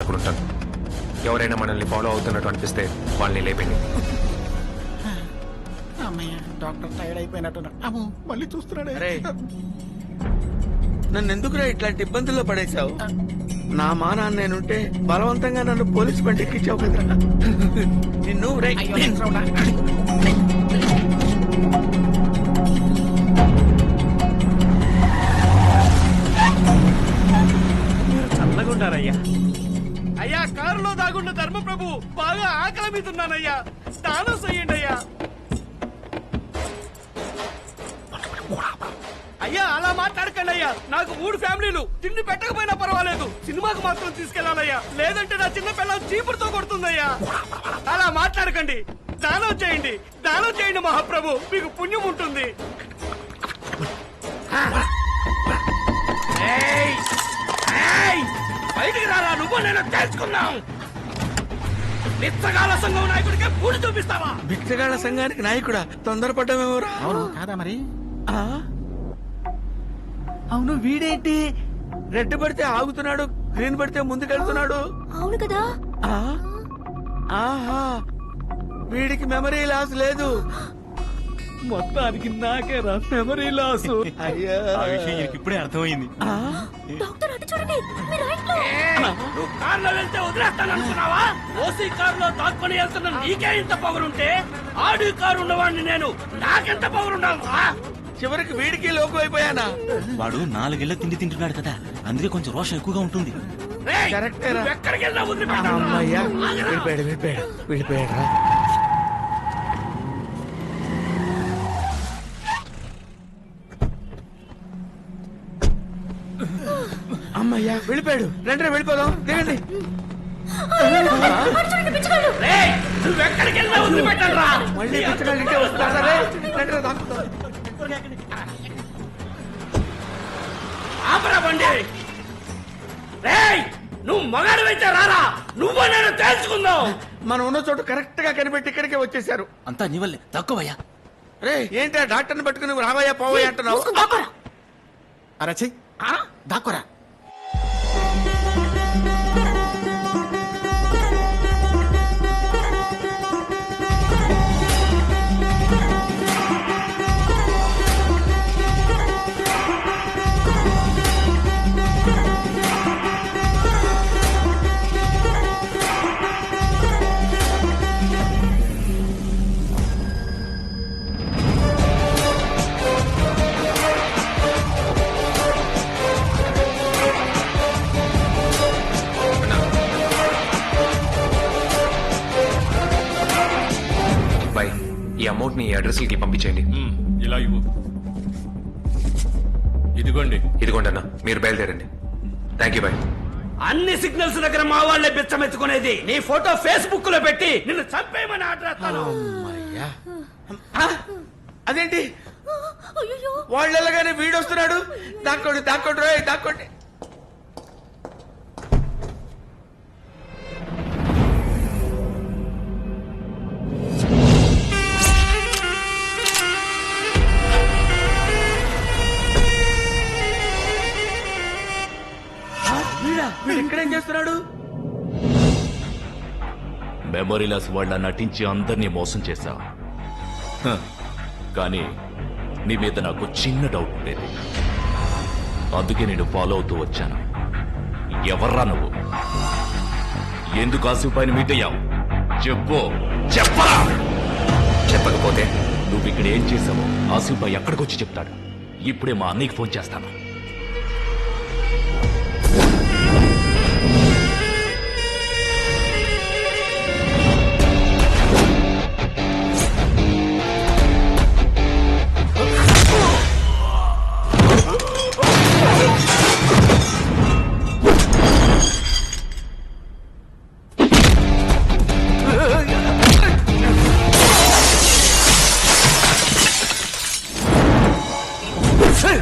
అక్కడ ఉంటాను. ఎవరైనా మనల్ని ఫాలో అవుతున్నట్టు అనిపిస్తే వాళ్ళని లేపండి. అమ్మయ్య, డాక్టర్ టైర్డ్ అయిపోయినట్టున్నా. అమ్మో, మళ్ళీ చూస్తున్నాడే. నన్ను ఎందుకురా ఇట్లాంటి ఇబ్బందుల్లో పడేశావు? నా మానాన్న నేనుంటే బలవంతంగా నన్ను పోలీసు బండి ఎక్కించావు కదరా. నిన్ను మీరు చల్లగుండారయ్యా. అయ్యా, కారులో దాగున్న ధర్మప్రభు బాగా ఆకలి మీదున్నానయ్యా, స్నానం చెయ్యండి అయ్యా. అయ్యా, అలా మాట్లాడకండి అయ్యా. నాకు 3 ఫ్యామిలీలు, తిండి పెట్టకపోయినా పర్వాలేదు, సినిమాకు మాత్రం తీసుకెళ్లాలయ్యా, లేదంటే నా చిన్న పిల్లలు చీపురుతో కొడుతుందయ్యా. అలా మాట్లాడకండి, దానం చేయండి, దానం చేయండి మహాప్రభు, మీకు పుణ్యం ఉంటుంది. బయటికి రారా, నువ్వు నేను తెలుసుకున్నాం. బిచ్చగాళ్ళ సంఘం నాయకుడికే పూడి చూపిస్తావా? బిచ్చగాళ్ళ సంఘానికి నాయకుడా? తొందరపడ్డామేమోరా. అవును కాదా మరి? అవును, వీడేంటి రెడ్ పడితే ఆగుతున్నాడు, గ్రీన్ పడితే ముందుకెళ్తున్నాడు. అవును కదా. ఆహా, వీడికి మెమరీ లాస్ లేదు. మొత్తానికి నాకే రా మెమరీ లాస్. అయ్యా, ఆ విషయం ఇప్పుడే అర్థమైంది. డాక్టర్ అటు చూడండి, మీరు రైట్ లో. నువ్వు కారులో వెళ్తే వదిలేస్తాననుకున్నావా? ఓసీ కారులో దాక్కుని వెళ్తున్న నీకే ఇంత పొగరుంటే ఆడి కారు ఉన్నవాడిని నేను, నాకెంత పొగరుండాలా? చివరికి వీడికి లోకు అయిపోయానా? వాడు 4 ఏళ్ల తిండి తింటున్నాడు కదా, అందుకే కొంచెం రోషం ఎక్కువగా ఉంటుంది. కరెక్టేరా. ఎక్కడికి వెళ్ళినా వదిలిపెట్టను. అమ్మయ్యా, వెళ్ళిపోయాడు. అమ్మయ్యా, వెళ్ళిపోయాడు. రండి వెళ్ళిపోదాం, దిగండి. రేయ్, నువ్వు ఎక్కడికి వెళ్ళినా వదిలిపెట్టనురా. మళ్ళీ పిచ్చగాళ్ళు ఇంటే వస్తారా? రండి దాక్కుతాం. ఆపరా బండి. రేయ్, నువ్వు మగాడివైతే రారా, నువ్వు నేను తెలుసుకుందాం. మనం ఉన్న చోటు కరెక్ట్ గా కనిపెట్టి ఇక్కడికే వచ్చేసారు. అంతా నీ వల్లే, తక్కువయ్యా. రే, ఏంటి డాక్టర్ని పట్టుకుని నువ్వు రావయ్యా పోవయ్యా అంటున్నావు? అరచి దాక్కురా. బాయ్, ఈ అమౌంట్ ని అడ్రస్కి పంపించేయండి. ఇలా ఇవ్వు. ఇదిగోండి. ఇదిగోండి అన్న, మీరు బయలుదేరండి. Thank you bye. అన్ని సిగ్నల్స్ దగ్గర మా వాళ్ళే బిచ్చమెత్తుకునేది. నీ ఫోటో ఫేస్బుక్ లో పెట్టి నిన్ను చంపేయమని ఆర్డర్ చేస్తాను. అదేంటి అయ్యో, వాళ్ళు వెళ్ళగానే వీడు వస్తున్నాడు? దాక్కోండి రోయ్, దాక్కోండి. వీడు ఇక్కడేం చేస్తున్నాడు? మెమరీ లాస్ వాళ్ళ నటించి అందరినీ మోసం చేశావు. కానీ నీ మీద నాకు చిన్న డౌట్ ఉండేది, అందుకే నేను ఫాలో అవుతూ వచ్చాను. ఎవర్రా నువ్వు? ఎందుకు ఆసిఫ్ పైన మీట్ అయ్యావు? చెప్పరా. చెప్పకపోతే నువ్వు ఇక్కడ ఏం చేసావో ఆసిఫ్ భాయ్ ఎక్కడికి వచ్చి చెప్తాడు. ఇప్పుడే మా అన్నయ్యకి ఫోన్ చేస్తాను. Hey!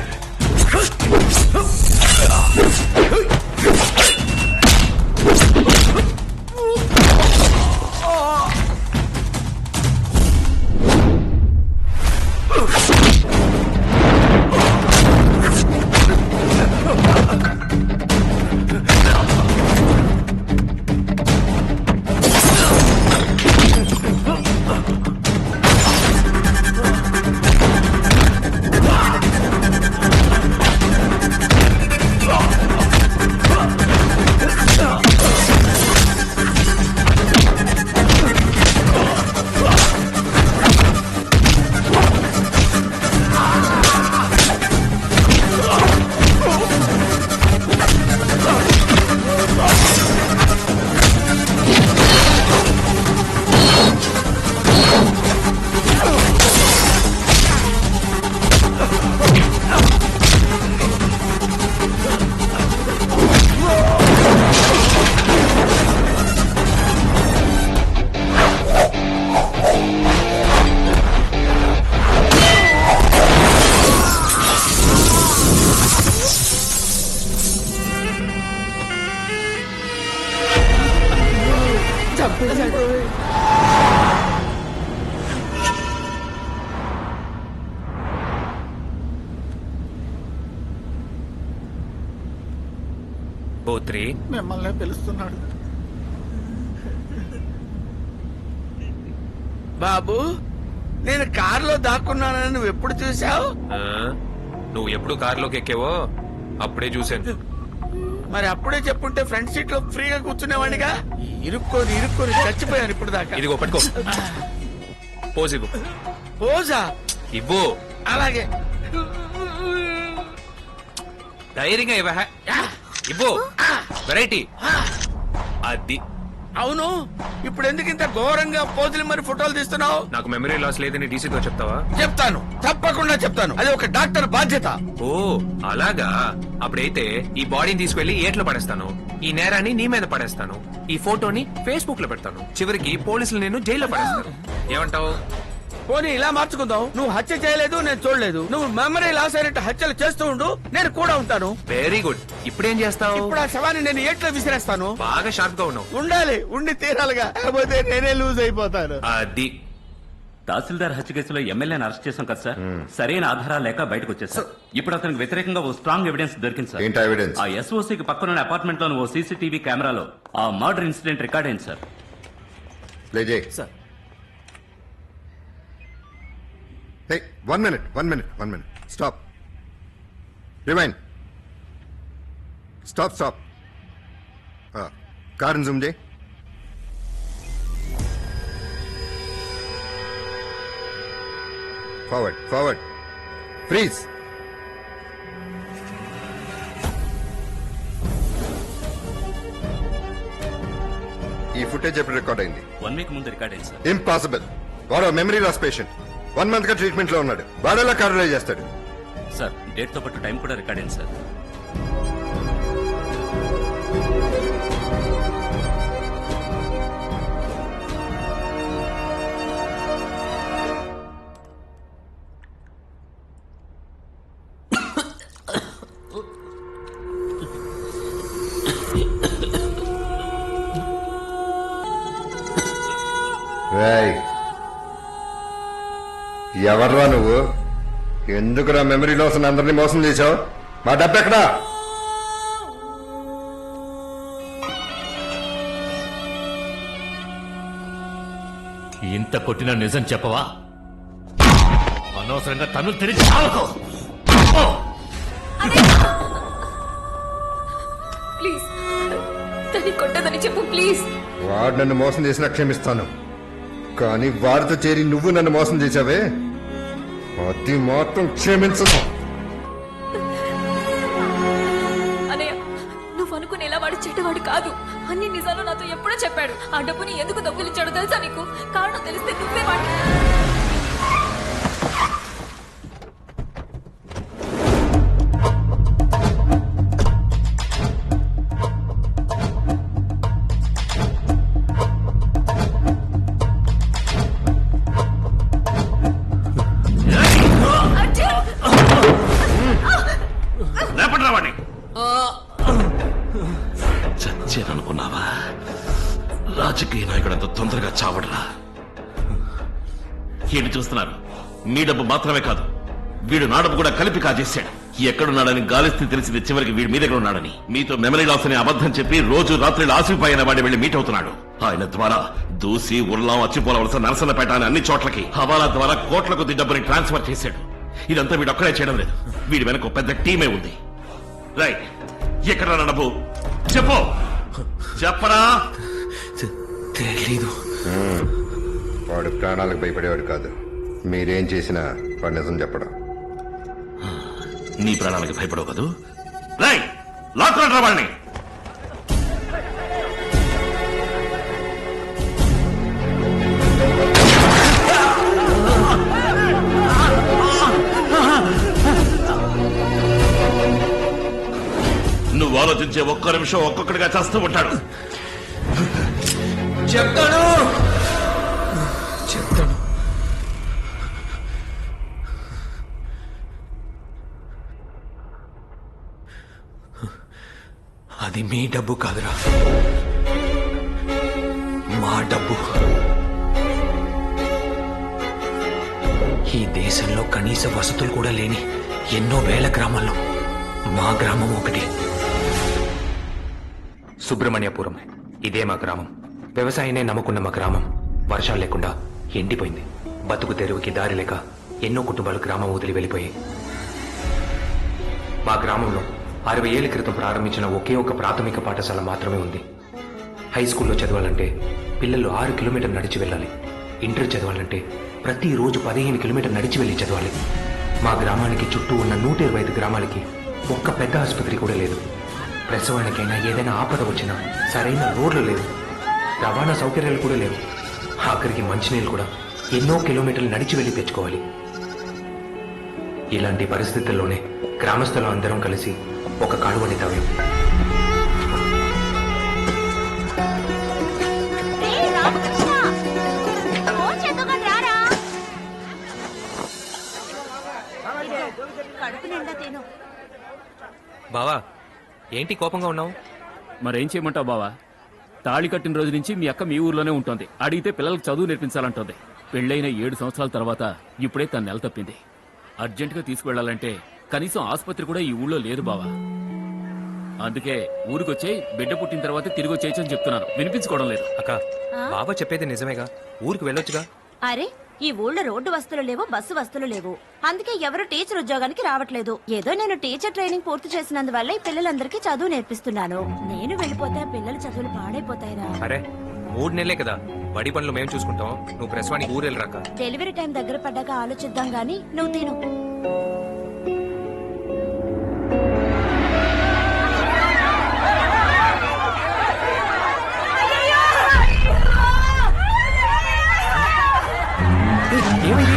చంపేశాడు. పోత్రి మిమ్మల్ని పిలుస్తున్నాడు. బాబు, నేను కారులో దాక్కున్నానని నువ్వు ఎప్పుడు చూసావు? ఆ, నువ్వు ఎప్పుడు కారులోకి ఎక్కేవో అప్పుడే చూశాను. మరి అప్పుడే చెప్పుంటే ఫ్రంట్ సీట్ లో ఫ్రీగా కూర్చునేవాడిగా. ఇరుక్కొని చచ్చిపోయాను ఇప్పుడు దాకా. ఇదిగో పట్టుకో. పోజ్ ఇవ్వు. పోజా? ఇవ్వు. అలాగే. ధైర్యంగా ఇవ్వ. ఇవ్వు. వెరైటీ అది. అవును, ఇప్పుడు ఎందుకు ఇంత ఘోరంగా పోజులు మరి ఫోటోలు తీస్తున్నావు? నాకు మెమరీ లాస్ లేదని డీసీతో చెప్తావా? చెప్తాను, తప్పకుండా చెప్తాను. అది ఒక డాక్టర్ బాధ్యత. ఓ అలాగా. అప్పుడైతే ఈ బాడీని తీసుకెళ్లి ఏట్లో పడేస్తాను, ఈ నేరాన్ని నీ మీద పడేస్తాను, ఈ ఫోటోని ఫేస్బుక్ లో పెడతాను, చివరికి పోలీసులు నేను జైల్లో పడేస్తాను. ఏమంటావు? పోనీ ఇలా మార్చుకుందాం. నువ్వు హత్య చేయలేదు, నేను చూడలేదు. నువ్వు మెమరీ లాస్ అయినట్టు హత్యలు చేస్తూ ఉండు, నేను కూడా ఉంటాను. Very good. ఇప్పుడేం చేస్తావు? ఇప్పుడు ఆ శవాన్ని నేను ఏట్లో విసిరేస్తాను. బాగా షార్ప్ గా ఉన్నావు. ఉండాలి, ఉండి తీరాలిగా, లేకపోతే నేనే లూజ్ అయిపోతాను. అది. తహసీల్దార్ హత్య కేసులో ఎమ్మెల్యేని అరెస్ట్ చేశాం కదా సార్. సరైన ఆధారాలు లేక బయటకు వచ్చేసారు. ఇప్పుడు అతనికి వ్యతిరేకంగా ఓ స్ట్రాంగ్ ఎవిడెన్స్ దొరికింది సార్. ఏంటి ఎవిడెన్స్? ఆ ఎస్ఓసీకి పక్కన అపార్ట్మెంట్ లోని ఓ సీసీటీవీ కెమెరాలో ఆ మర్డర్ ఇన్సిడెంట్ రికార్డ్ అయింది సార్. ప్లే చేయి. Sir. Hey, one minute. Stop. Rewind. Stop. Car zoom చేయి. Forward. Freeze. ఈ ఫుటేజ్ ఎప్పుడు రికార్డ్ అయింది? 1 వీక్ ముందు రికార్డ్ అయింది సార్. ఇంపాసిబుల్. వాడు మెమరీ లాస్ పేషెంట్. 1 month గా ట్రీట్మెంట్ లో ఉన్నాడు. వాడేలా కారులో చేస్తాడు? సార్ డేట్ తో పాటు టైం కూడా రికార్డ్ అయింది సార్. రేయ్, ఎవర్రా నువ్వు? ఎందుకురా మెమరీ లాస్ అందరినీ మోసం చేశావు? మా డబ్బు ఎక్కడా? ఇంత కొట్టిన నిజం చెప్పవా? అనవసరంగా తను తెరిచి చావకు. ప్లీజ్ తన్ని కొట్టదని చెప్పు ప్లీజ్. వాడు నన్ను మోసం చేసినా క్షమిస్తాను, కానీ వాడితో చేరి నువ్వు నన్ను మోసం చేశావే, అది మాత్రం క్షమించను. అనయ్య, నువ్వు అనుకునేలా వాడు చెడ్డవాడు కాదు. అన్ని నిజాలు నాతో ఎప్పుడో చెప్పాడు. ఆ డబ్బుని ఎందుకు దొంగిలించాడో తెలుసా నీకు? కారణం తెలిస్తే నువ్వే వాడు. లేపట్రా వాడిని. చచ్చేననుకున్నావా? రాజకీయ నాయకుడు అంత తొందరగా చావడరా. ఏంటి చూస్తున్నారు? మీ డబ్బు మాత్రమే కాదు, వీడు నా డబ్బు కూడా కలిపి కాజేశాడు. ఎక్కడున్నాడని గాలిస్తే తెలిసింది చివరికి వీడు మీ దగ్గర ఉన్నాడని. మీతో మెమరీ లాస్ అనే అబద్ధం చెప్పి రోజు రాత్రి ఆసిఫాయిన వాడి వెళ్లి మీట్ అవుతున్నాడు. ఆయన ద్వారా దూసి ఉర్లాం అచ్చిపోలవలస నరసన్నపేట అని అన్ని చోట్లకి హవాలా ద్వారా కోట్ల కొద్ది డబ్బుని ట్రాన్స్ఫర్ చేశాడు. ఇదంతా వీడు ఒక్కడే చేయడం లేదు, వీడి వెనక ఒక పెద్ద టీమే ఉంది. రైట్, ఎక్కడ నా డబ్బు చెప్పు, చెప్పరా? తెలీదు. వాడు ప్రాణాలకు భయపడేవాడు కాదు. మీరేం చేసినా వాడు నిజం చెప్పడం. నీ ప్రాణాలకి భయపడవు కదూ? రైట్, లాక్కుంటారా వాళ్ళని? నువ్వు ఆలోచించే ఒక్క నిమిషం ఒక్కొక్కడిగా చేస్తూ ఉంటాడు. చెప్తాను. అది మీ డబ్బు కాదురా, మా దేశంలో కనీస వసతులు కూడా లేని ఎన్నో వేల గ్రామాల్లో మా గ్రామం ఒకటి. సుబ్రహ్మణ్యపురం, ఇదే మా గ్రామం. వ్యవసాయాన్ని నమ్ముకున్న మా గ్రామం వర్షాలు లేకుండా ఎండిపోయింది. బతుకు తెరువుకి దారి లేక ఎన్నో కుటుంబాలు గ్రామం వదిలి వెళ్ళిపోయాయి. మా గ్రామంలో 60 ఏళ్ల క్రితం ప్రారంభించిన ఒకే ఒక ప్రాథమిక పాఠశాల మాత్రమే ఉంది. హై స్కూల్లో చదవాలంటే పిల్లలు 6 కిలోమీటర్లు నడిచి వెళ్ళాలి. ఇంటర్ చదవాలంటే ప్రతిరోజు 15 కిలోమీటర్లు నడిచి వెళ్ళి చదవాలి. మా గ్రామానికి చుట్టూ ఉన్న 125 గ్రామాలకి ఒక్క పెద్ద ఆసుపత్రి కూడా లేదు. ప్రసవానికైనా ఏదైనా ఆపద వచ్చినా సరైన రోడ్లు లేవు, రవాణా సౌకర్యాలు కూడా లేవు. ఆఖరికి మంచినీళ్ళు కూడా ఎన్నో కిలోమీటర్లు నడిచి వెళ్ళి తెచ్చుకోవాలి. ఇలాంటి పరిస్థితుల్లోనే గ్రామస్తులు అందరం కలిసి ఒక కాలువని తవ్వాం. బావా, ఏంటి కోపంగా ఉన్నావు? మరేం చేయమంటావు బావా? తాళి కట్టిన రోజు నుంచి మీ అక్క మీ ఊర్లోనే ఉంటుంది. అడిగితే పిల్లలకు చదువు నేర్పించాలంటుంది. పెళ్ళైన 7 సంవత్సరాల తర్వాత ఇప్పుడే తన నెల తప్పింది. అర్జెంటుగా తీసుకువెళ్లాలంటే కనీసం ఆసుపత్రి కూడా ఈ ఊళ్ళో లేదు బావా. అందుకే ఊరికొచ్చే బిడ్డ పుట్టిన తర్వాత తిరిగి వచ్చేయచ్చని చెప్తున్నాను. వినిపించుకోవడం లేదు. అక్క, బాబా చెప్పేది నిజమేగా, ఊరికి వెళ్ళొచ్చుగా. అరే, ఈ ఊళ్ళో రోడ్డు వస్తువులు లేవు, బస్సు వస్తువులు లేవు. అందుకే ఎవరు టీచర్ ఉద్యోగానికి రావట్లేదు. ఏదో నేను టీచర్ ట్రైనింగ్ పూర్తి చేసినందువల్ల ఈ పిల్లలందరికీ చదువు నేర్పిస్తున్నాను. నేను వెళ్ళిపోతే ఆ పిల్లల చదువులు పాడైపోతాయిరా. అరే, 3 నెలలే కదా, బడి పనులు మేము చూసుకుంటాం. నువ్వు ప్రసవానికి ఊరు వెళ్ళరాక. డెలివరీ టైం దగ్గర పడ్డాక ఆలోచిద్దాం గాని నువ్వు తిను. ఏమైంది?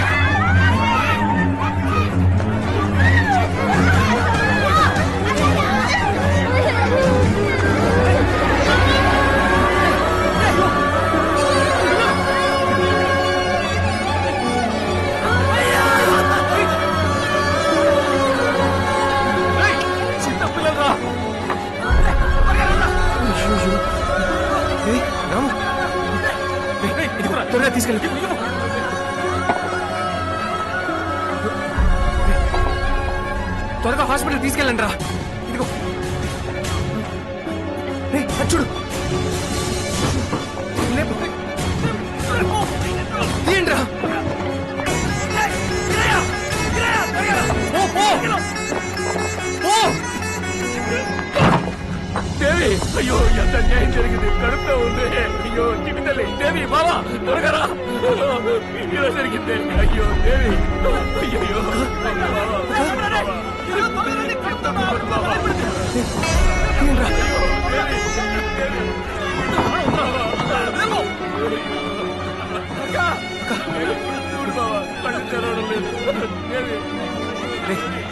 రాము, త్వరగా తీసుకెళ్ళి. త్వరగా హాస్పిటల్ తీసుకెళ్ళండి రా. ఇదిగో చూడు, తీయండి రా. దేవి, అయ్యో ఎంత న్యాయం జరిగింది. కడుపులో ఉంది. అయ్యో చిన్ని తల్లి. దేవి, బావా త్వరగా రా. ఇలా జరిగింది. అయ్యో దేవి, అయ్యో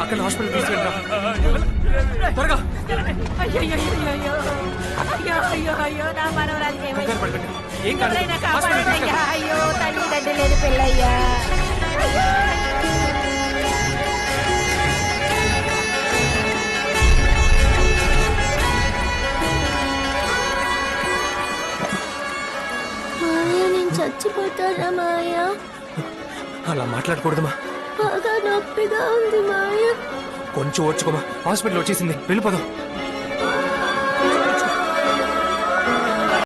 అక్కడ హాస్పిటల్ తీసుకెళ్ళరా త్వరగా. కంగారు పడకండి, ఏం కాదు. హాస్పిటల్ తీసుకెళ్ళండి. అయ్యో తల్లి లేదు పిల్లయ్యా. నేను చచ్చిపోతానా మాయా? అలా మాట్లాడకూడదమ్మా. బాగా నొప్పిగా ఉంది మాయా. కొంచెం ఓర్చుకోమా, హాస్పిటల్ వచ్చేసింది, వెళ్ళిపోదాం.